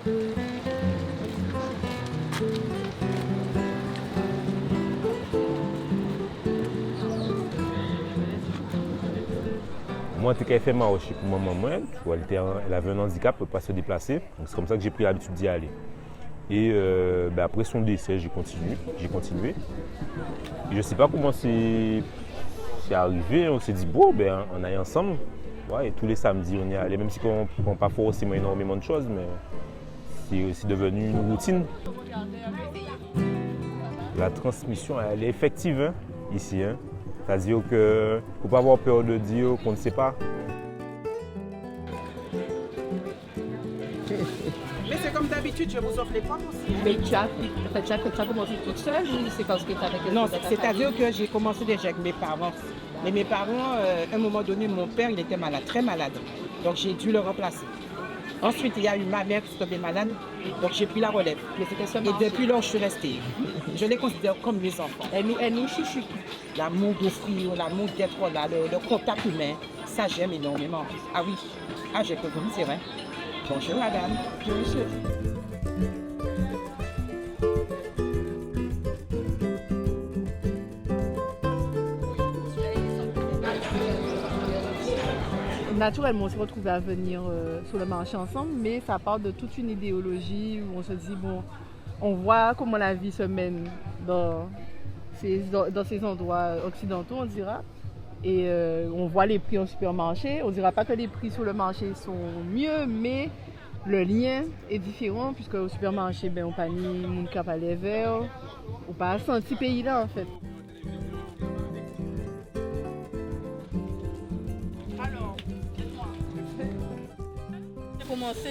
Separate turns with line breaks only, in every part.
Moi, en tout cas, fait marcher pour ma maman. Elle avait un handicap, elle ne peut pas se déplacer. Donc, c'est comme ça que j'ai pris l'habitude d'y aller. Et après son décès, j'ai continué. Et je ne sais pas comment c'est arrivé. On s'est dit, bon, on aille ensemble. Ouais, et tous les samedis, on y allait, même si on ne prend pas forcément énormément de choses, mais c'est devenu une routine. La transmission, elle est effective hein, ici. Hein. C'est-à-dire qu'il ne faut pas avoir peur de dire qu'on ne sait pas.
Mais c'est comme d'habitude, je vous offre les pommes aussi. Hein.
Mais tu as commencé toute seule ou c'est parce que tu avais quelque
Non,
chose à ta
c'est-à-dire
famille?
que j'ai commencé déjà avec mes parents. Mais mes parents, à un moment donné, mon père, il était malade, très malade. Donc j'ai dû le remplacer. Ensuite, il y a eu ma mère qui est tombée malade, donc j'ai pris la relève.
Mais c'était
Et
seulement
depuis lors, je suis restée. Je les considère comme mes enfants.
elle nous chouchou.
L'amour d'offrir, l'amour d'être là, le contact humain, ça j'aime énormément. Ah oui, je peux vous dire, hein. Bonjour madame. Bonjour.
Naturellement, on s'est retrouvés à venir sur le marché ensemble, mais ça part de toute une idéologie où on se dit, bon, on voit comment la vie se mène dans ces endroits occidentaux, on dira. Et on voit les prix au supermarché. On ne dira pas que les prix sur le marché sont mieux, mais le lien est différent, puisque au supermarché, on pas ni mon cap à les verts, ou pas senti pays là en fait.
J'ai commencé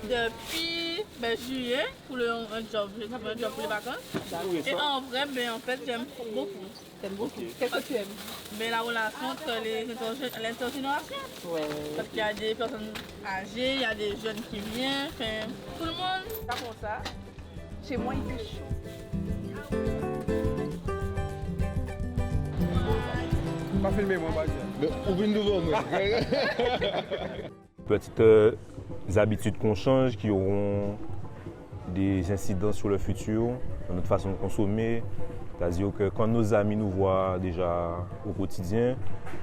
depuis juillet pour un job pour les vacances. Et en vrai, en fait, j'aime beaucoup.
T'aimes beaucoup. Qu'est-ce que tu aimes?
Mais la relation entre l'intergénération.
Ouais.
Parce qu'il y a des personnes âgées, il y a des jeunes qui viennent, enfin, tout le monde.
Pas pour ça. Chez moi, il fait chaud.
Pas filmer moi, mais ouvre une nouvelle moi.
Petites habitudes qu'on change qui auront des incidences sur le futur, dans notre façon de consommer. C'est-à-dire que quand nos amis nous voient déjà au quotidien,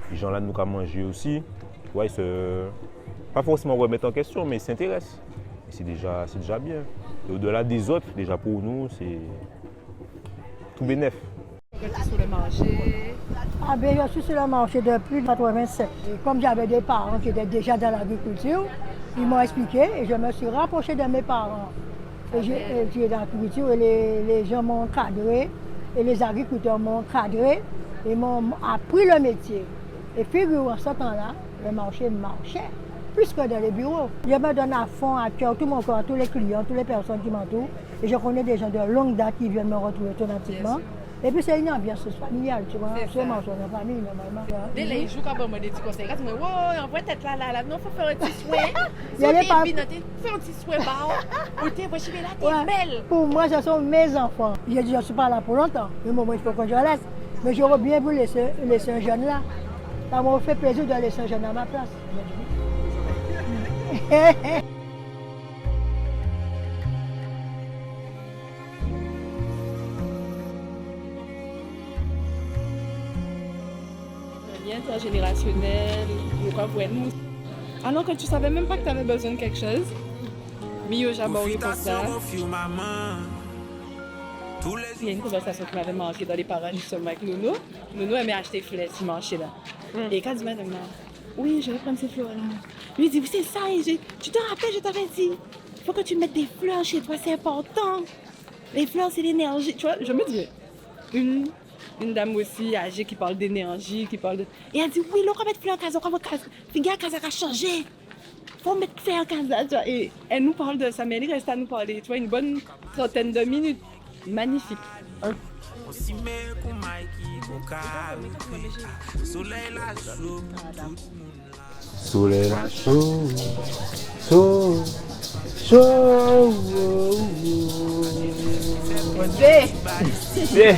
les gens là nous qu'à manger aussi, ouais, pas forcément remettre en question, mais ils s'intéressent. Et c'est déjà bien. Et au-delà des autres, déjà pour nous, c'est tout bénef.
Sur le marché.
Ah ben, je suis sur le marché depuis 1987. Et comme j'avais des parents qui étaient déjà dans l'agriculture, ils m'ont expliqué et je me suis rapprochée de mes parents. Et j'ai dans l'agriculture et les gens m'ont cadré et les agriculteurs m'ont cadré et m'ont appris le métier. Et figure en ce temps-là, le marché marchait plus que dans les bureaux. Je me donne à fond, à cœur, tout mon corps, à tous les clients, toutes les personnes qui m'entourent. Et je connais des gens de longue date qui viennent me retrouver automatiquement. Et puis c'est une ambiance familiale, tu vois. Je mange en famille normalement.
Dès les jours quand on me dit des conseils, quand on me dit, wow, on voit tête là, non, faut faire un petit soin.
Il y a les parents.
Fais un petit soin, bah, ou t'es, moi, je vais là, t'es belle.
Pour moi, ce sont mes enfants. J'ai dit, je ne suis pas là pour longtemps. Mais moi, il faut que je laisse. Mais j'aurais bien voulu laisser un jeune là. Ça m'a fait plaisir de laisser un jeune à ma place.
Intergénérationnel, nous. Alors que tu savais même pas que tu avais besoin de quelque chose. Mais yo, j'aborde pour ça. Il y a une conversation qui m'avait manqué dans les parages justement avec Nono. Nono aimait acheter fleurs ce marché là. Et quand il m'a dit, oui, je vais prendre ces fleurs-là. Lui dit, oui, c'est ça. Tu te rappelles, je t'avais dit, il faut que tu mettes des fleurs chez toi, c'est important. Les fleurs, c'est l'énergie. Tu vois, je me dis, une dame aussi âgée qui parle d'énergie, qui parle de... Et elle dit, oui, là, on va mettre fleurs en casa, on va figure casa a changé. Faut mettre fleurs en casa, tu vois. Et elle nous parle de ça, mais elle reste à nous parler, tu vois, une bonne trentaine de minutes. Magnifique.
Soleil là chaud, chaud, chaud. Bien.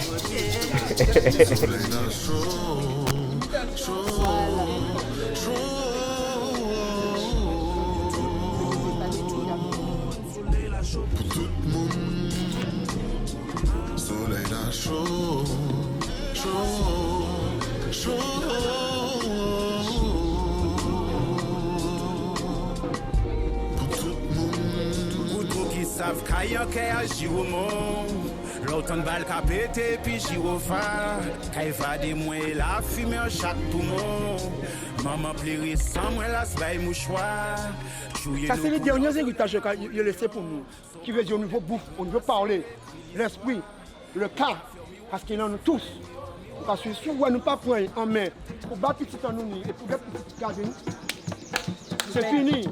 savent qu'ailleurs qu'elle agit au monde. L'automne balle qu'a pété puis j'y refaire. Qu'elle va des mois et la fumée en chaque tout monde. Maman pleurait sans moi la semaine mouchoir.
Ça c'est les derniers héritages qu'il a laissé pour nous. Qui veut dire au niveau bouffe, au niveau parler, l'esprit, le cas, parce qu'il en a nous tous. Parce que si on ne pas prendre en main pour battre petit en nous et pour battre petit garder, c'est fini.